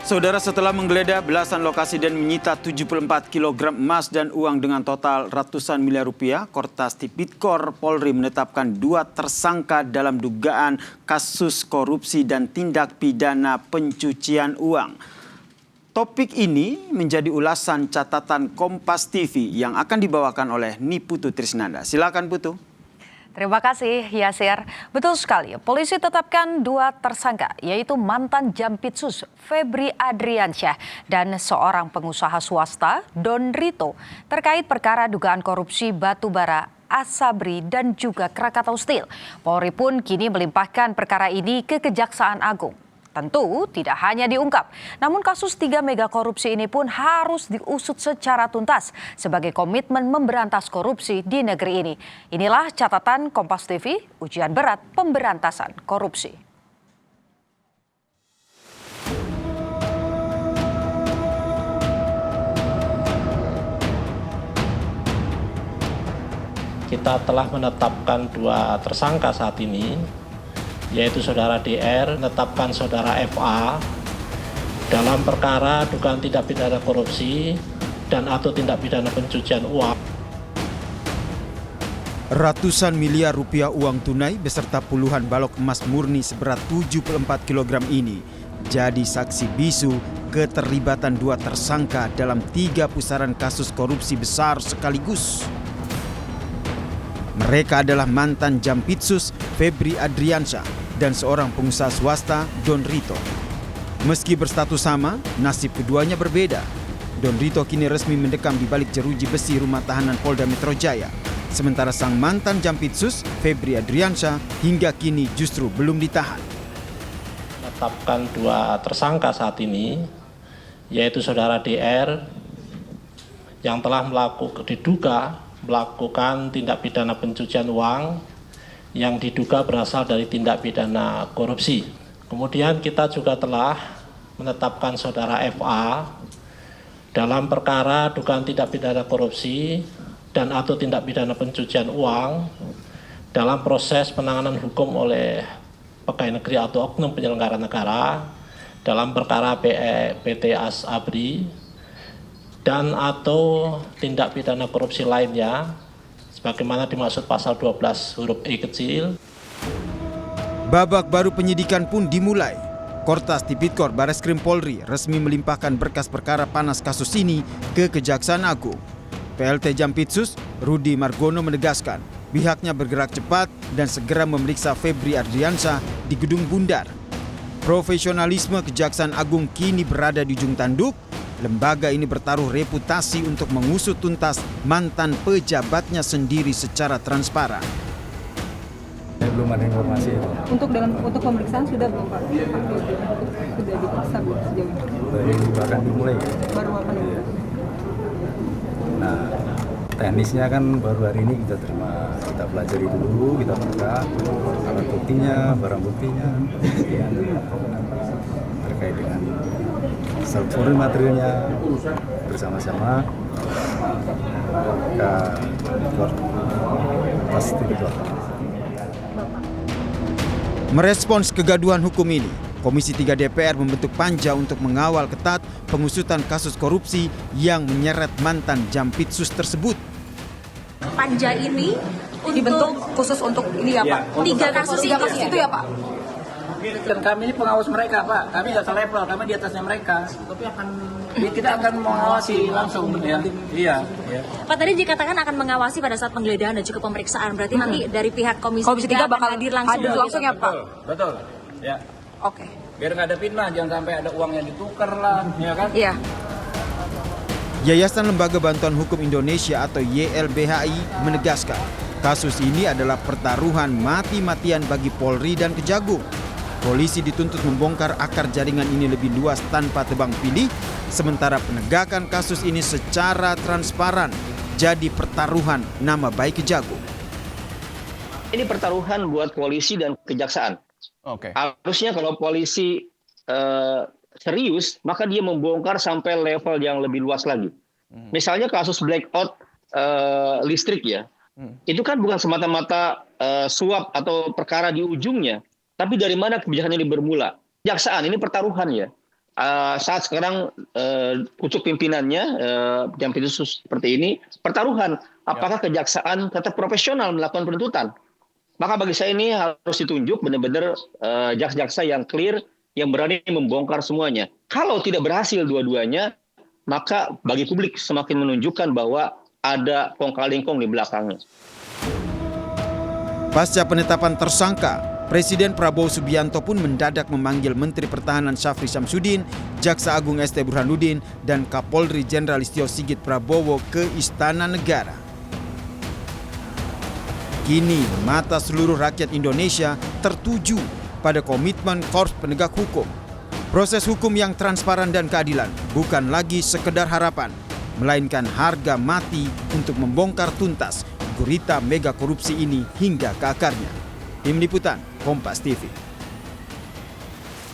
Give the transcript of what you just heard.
Saudara, setelah menggeledah belasan lokasi dan menyita 74 kg emas dan uang dengan total ratusan miliar rupiah, Kortas Tipikor Polri menetapkan 2 tersangka dalam dugaan kasus korupsi dan tindak pidana pencucian uang. Topik ini menjadi ulasan catatan Kompas TV yang akan dibawakan oleh Niputu Trisnanda. Silakan Putu. Terima kasih, Yasir. Betul sekali, polisi tetapkan 2 tersangka, yaitu mantan Jampitsus Febri Adriansyah dan seorang pengusaha swasta, Don Rito, terkait perkara dugaan korupsi batubara, Asabri, dan juga Krakatau Steel. Polri pun kini melimpahkan perkara ini ke Kejaksaan Agung. Tentu tidak hanya diungkap, namun kasus 3 mega korupsi ini pun harus diusut secara tuntas sebagai komitmen memberantas korupsi di negeri ini. Inilah catatan Kompas TV, ujian berat pemberantasan korupsi. Kita telah menetapkan 2 tersangka saat ini, yaitu saudara DR, menetapkan saudara FA dalam perkara dugaan tindak pidana korupsi dan atau tindak pidana pencucian uang. Ratusan miliar rupiah uang tunai beserta puluhan balok emas murni seberat 74 kg ini jadi saksi bisu keterlibatan 2 tersangka dalam 3 pusaran kasus korupsi besar sekaligus. Mereka adalah mantan Jampitsus Febri Adriansyah dan seorang pengusaha swasta, Don Rito. Meski berstatus sama, nasib keduanya berbeda. Don Rito kini resmi mendekam di balik jeruji besi rumah tahanan Polda Metro Jaya. Sementara sang mantan Jampitsus, Febri Adriansyah, hingga kini justru belum ditahan. Menetapkan 2 tersangka saat ini, yaitu saudara DR yang telah diduga melakukan tindak pidana pencucian uang yang diduga berasal dari tindak pidana korupsi. Kemudian kita juga telah menetapkan saudara FA dalam perkara dugaan tindak pidana korupsi dan atau tindak pidana pencucian uang dalam proses penanganan hukum oleh pegawai negeri atau oknum penyelenggara negara dalam perkara PT Asabri dan atau tindak pidana korupsi lainnya sebagaimana dimaksud pasal 12 huruf E kecil. Babak baru penyidikan pun dimulai. Kortas Tipikor Bareskrim Polri resmi melimpahkan berkas perkara panas kasus ini ke Kejaksaan Agung. PLT Jampitsus Rudi Margono menegaskan pihaknya bergerak cepat dan segera memeriksa Febri Adriansyah di Gedung Bundar. Profesionalisme Kejaksaan Agung kini berada di ujung tanduk. Lembaga ini bertaruh reputasi untuk mengusut tuntas mantan pejabatnya sendiri secara transparan. Belum ada informasi. Untuk pemeriksaan sudah belum Pak? Sudah diperiksa belum sejauh ini? Bahkan dimulai. Baru apa nih? Nah, teknisnya kan baru hari ini kita terima, kita pelajari dulu, kita buka alat buktinya, barang buktinya, kemudian terkait dengan struktur materialnya bersama-sama ke Kompas Tipikor. Merespons kegaduhan hukum ini, Komisi 3 DPR membentuk panja untuk mengawal ketat pengusutan kasus korupsi yang menyeret mantan Jampitsus tersebut. Panja ini Dibentuk khusus untuk ini ya Pak? 3 kasus itu ya Pak? Dan kami ini pengawas mereka, Pak. Kami nggak selevel, kami di atasnya mereka. Tapi kita akan mengawasi langsung, ya. Iya. Pak, tadi dikatakan akan mengawasi pada saat penggeledahan dan juga pemeriksaan. Berarti nanti dari pihak Komisi 3 bakal hadir langsung ya Pak? Betul. Ya. Oke. Biar nggak ada fitnah, jangan sampai ada uang yang ditukar lah, ya kan? Iya. Yayasan Lembaga Bantuan Hukum Indonesia atau YLBHI menegaskan kasus ini adalah pertaruhan mati-matian bagi Polri dan Kejagung. Polisi dituntut membongkar akar jaringan ini lebih luas tanpa tebang pilih, sementara penegakan kasus ini secara transparan jadi pertaruhan nama baik Kejagung. Ini pertaruhan buat polisi dan kejaksaan. Oke. Harusnya kalau polisi serius, maka dia membongkar sampai level yang lebih luas lagi. Misalnya kasus blackout listrik ya, itu kan bukan semata-mata suap atau perkara di ujungnya, tapi dari mana kebijakan ini bermula. Kejaksaan ini pertaruhan ya. saat sekarang pucuk pimpinannya Jampitsus seperti ini, pertaruhan apakah kejaksaan tetap profesional melakukan penuntutan. Maka bagi saya ini harus ditunjuk benar-benar jaksa-jaksa yang clear, yang berani membongkar semuanya. Kalau tidak berhasil dua-duanya, maka bagi publik semakin menunjukkan bahwa ada kong-kalingkong di belakangnya. Pasca penetapan tersangka, Presiden Prabowo Subianto pun mendadak memanggil Menteri Pertahanan Syafri Syamsuddin, Jaksa Agung ST Burhanuddin, dan Kapolri Jenderal Listio Sigit Prabowo ke Istana Negara. Kini mata seluruh rakyat Indonesia tertuju pada komitmen Korps Penegak Hukum. Proses hukum yang transparan dan keadilan bukan lagi sekedar harapan, melainkan harga mati untuk membongkar tuntas gurita mega korupsi ini hingga ke akarnya. Tim Liputan, Kompas TV.